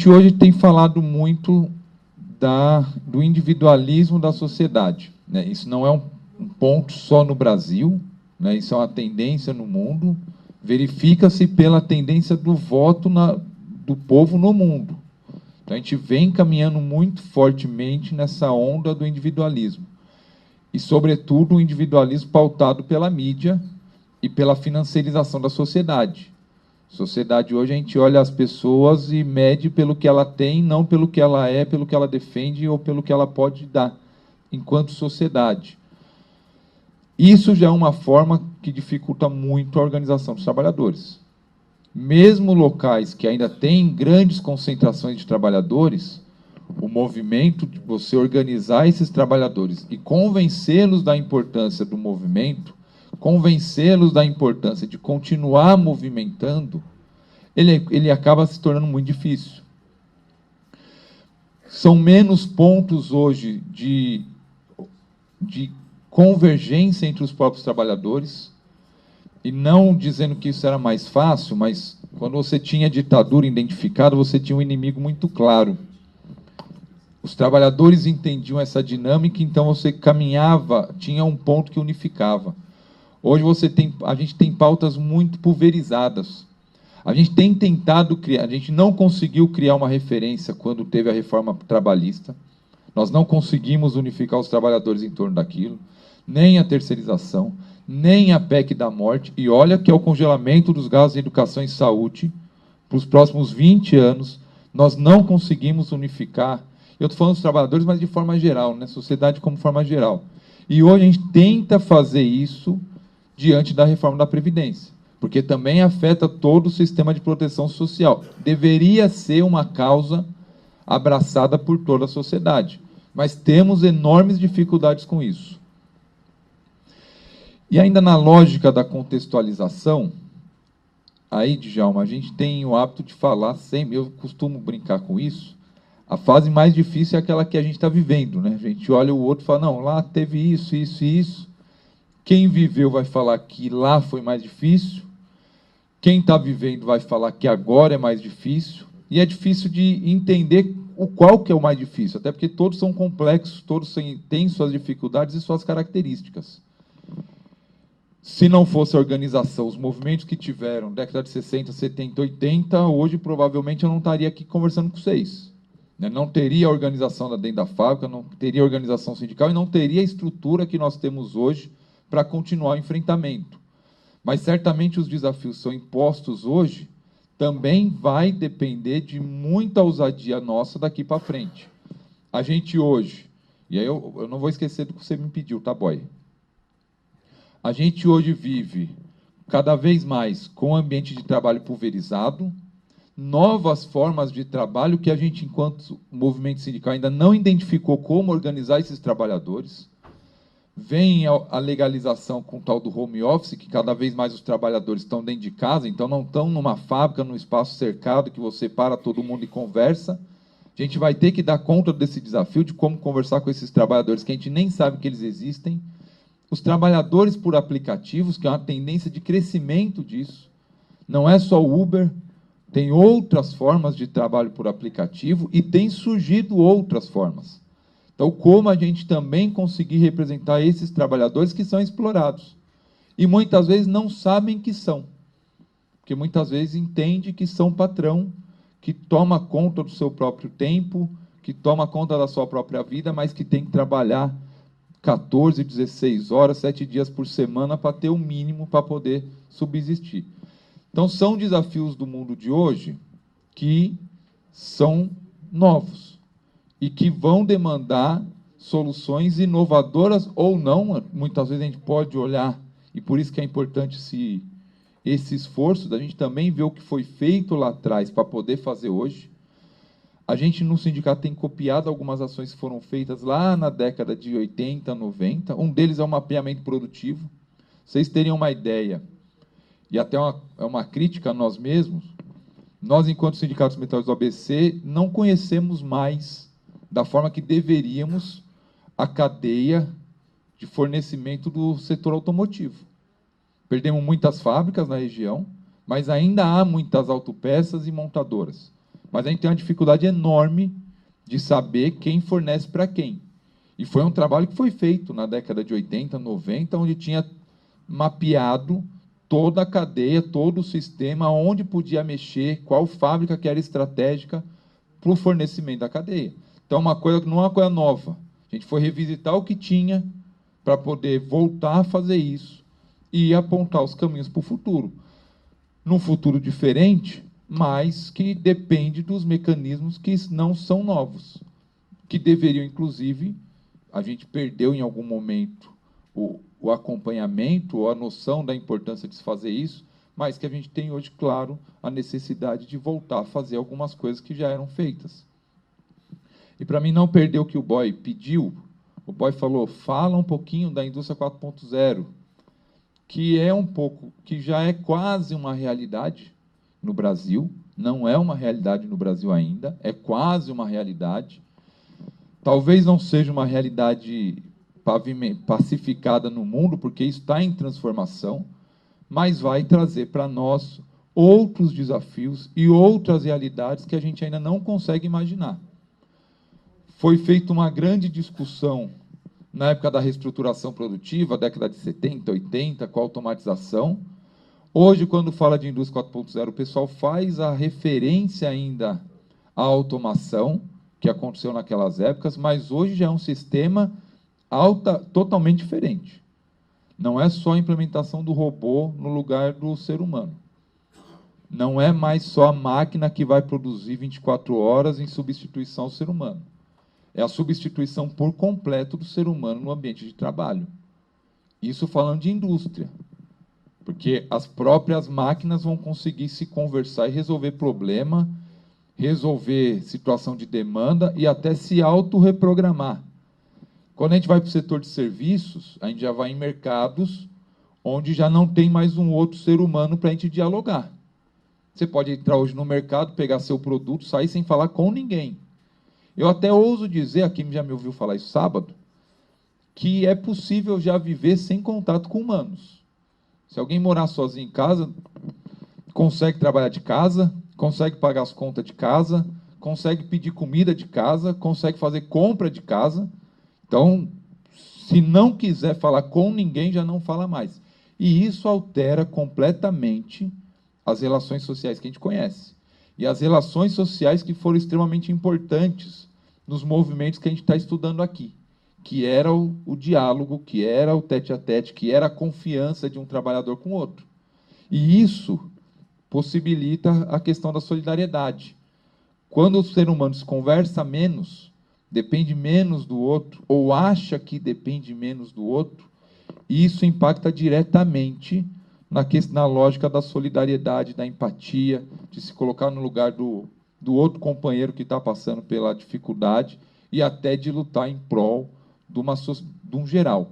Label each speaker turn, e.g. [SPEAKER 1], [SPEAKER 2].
[SPEAKER 1] gente hoje tem falado muito do individualismo da sociedade, né? Isso não é um ponto só no Brasil, né? Isso é uma tendência no mundo, verifica-se pela tendência do voto do povo no mundo. Então, a gente vem caminhando muito fortemente nessa onda do individualismo. E, sobretudo, o individualismo pautado pela mídia e pela financiarização da sociedade. Sociedade hoje, a gente olha as pessoas e mede pelo que ela tem, não pelo que ela é, pelo que ela defende ou pelo que ela pode dar, enquanto sociedade. Isso já é uma forma que dificulta muito a organização dos trabalhadores. Mesmo locais que ainda têm grandes concentrações de trabalhadores, o movimento de você organizar esses trabalhadores e convencê-los da importância do movimento, convencê-los da importância de continuar movimentando, ele acaba se tornando muito difícil. São menos pontos hoje de convergência entre os próprios trabalhadores, e não dizendo que isso era mais fácil, mas quando você tinha ditadura identificada, você tinha um inimigo muito claro. Os trabalhadores entendiam essa dinâmica, então você caminhava, tinha um ponto que unificava. Hoje a gente tem pautas muito pulverizadas. A gente tem tentado criar, a gente não conseguiu criar uma referência quando teve a reforma trabalhista. Nós não conseguimos unificar os trabalhadores em torno daquilo, nem a terceirização, nem a PEC da morte, e olha que é o congelamento dos gastos de educação e saúde para os próximos 20 anos, nós não conseguimos unificar. Eu estou falando dos trabalhadores, mas de forma geral, né? Sociedade como forma geral. E hoje a gente tenta fazer isso diante da reforma da Previdência, porque também afeta todo o sistema de proteção social. Deveria ser uma causa abraçada por toda a sociedade, mas temos enormes dificuldades com isso. E ainda na lógica da contextualização, aí, Djalma, a gente tem o hábito de falar sempre, eu costumo brincar com isso, a fase mais difícil é aquela que a gente está vivendo, né? A gente olha o outro e fala, não, lá teve isso, isso e isso. Quem viveu vai falar que lá foi mais difícil, quem está vivendo vai falar que agora é mais difícil, e é difícil de entender qual que é o mais difícil, até porque todos são complexos, todos têm suas dificuldades e suas características. Se não fosse a organização, os movimentos que tiveram, década de 60, 70, 80, hoje provavelmente eu não estaria aqui conversando com vocês. Não teria a organização dentro da fábrica, não teria a organização sindical e não teria a estrutura que nós temos hoje para continuar o enfrentamento. Mas certamente os desafios são impostos hoje, também vai depender de muita ousadia nossa daqui para frente. A gente hoje, e aí eu não vou esquecer do que você me pediu, tá, boy? A gente hoje vive cada vez mais com um ambiente de trabalho pulverizado, novas formas de trabalho que a gente, enquanto movimento sindical, ainda não identificou como organizar esses trabalhadores. Vem a legalização com o tal do home office, que cada vez mais os trabalhadores estão dentro de casa, então não estão numa fábrica, num espaço cercado, que você para todo mundo e conversa. A gente vai ter que dar conta desse desafio de como conversar com esses trabalhadores que a gente nem sabe que eles existem. Os trabalhadores por aplicativos, que é uma tendência de crescimento disso. Não é só o Uber, tem outras formas de trabalho por aplicativo e tem surgido outras formas. Então, como a gente também conseguir representar esses trabalhadores que são explorados? E muitas vezes não sabem que são. Porque muitas vezes entende que são patrão, que toma conta do seu próprio tempo, que toma conta da sua própria vida, mas que tem que trabalhar 14, 16 horas, 7 dias por semana para ter o mínimo para poder subsistir. Então, são desafios do mundo de hoje que são novos e que vão demandar soluções inovadoras ou não. Muitas vezes a gente pode olhar, e por isso que é importante esse esforço da gente também ver o que foi feito lá atrás para poder fazer hoje. A gente, no sindicato, tem copiado algumas ações que foram feitas lá na década de 80, 90. Um deles é o mapeamento produtivo. Vocês teriam uma ideia, e até uma crítica a nós mesmos, nós, enquanto sindicatos metalúrgicos do ABC, não conhecemos mais, da forma que deveríamos, a cadeia de fornecimento do setor automotivo. Perdemos muitas fábricas na região, mas ainda há muitas autopeças e montadoras. mas a gente tem uma dificuldade enorme de saber quem fornece para quem. E foi um trabalho que foi feito na década de 80, 90, onde tinha mapeado toda a cadeia, todo o sistema, onde podia mexer, qual fábrica que era estratégica para o fornecimento da cadeia. Então, uma coisa que não é uma coisa nova. A gente foi revisitar o que tinha para poder voltar a fazer isso e apontar os caminhos para o futuro. Num futuro diferente, mas que depende dos mecanismos que não são novos, que deveriam, inclusive, a gente perdeu em algum momento o acompanhamento ou a noção da importância de se fazer isso, mas que a gente tem hoje, claro, a necessidade de voltar a fazer algumas coisas que já eram feitas. E para mim não perder o que o Boy pediu, o Boy falou, fala um pouquinho da indústria 4.0, que é um pouco, que já é quase uma realidade no Brasil, não é uma realidade no Brasil ainda, é quase uma realidade. Talvez não seja uma realidade pacificada no mundo, porque isso está em transformação, mas vai trazer para nós outros desafios e outras realidades que a gente ainda não consegue imaginar. Foi feita uma grande discussão na época da reestruturação produtiva, década de 70, 80, com a automatização. Hoje, quando fala de indústria 4.0, o pessoal faz a referência ainda à automação, que aconteceu naquelas épocas, mas hoje já é um sistema totalmente diferente. Não é só a implementação do robô no lugar do ser humano. Não é mais só a máquina que vai produzir 24 horas em substituição ao ser humano. É a substituição por completo do ser humano no ambiente de trabalho. Isso falando de indústria. Porque as próprias máquinas vão conseguir se conversar e resolver problema, resolver situação de demanda e até se autorreprogramar. Quando a gente vai para o setor de serviços, a gente já vai em mercados onde já não tem mais um outro ser humano para a gente dialogar. Você pode entrar hoje no mercado, pegar seu produto, sair sem falar com ninguém. Eu até ouso dizer, aqui já me ouviu falar isso sábado, que é possível já viver sem contato com humanos. Se alguém morar sozinho em casa, consegue trabalhar de casa, consegue pagar as contas de casa, consegue pedir comida de casa, consegue fazer compra de casa. Então, se não quiser falar com ninguém, já não fala mais. E isso altera completamente as relações sociais que a gente conhece. E as relações sociais que foram extremamente importantes nos movimentos que a gente está estudando aqui, que era o diálogo, que era o tete-a-tete, que era a confiança de um trabalhador com o outro. E isso possibilita a questão da solidariedade. Quando o ser humano se conversa menos, depende menos do outro, ou acha que depende menos do outro, isso impacta diretamente na lógica da solidariedade, da empatia, de se colocar no lugar do outro companheiro que está passando pela dificuldade e até de lutar em prol de um geral.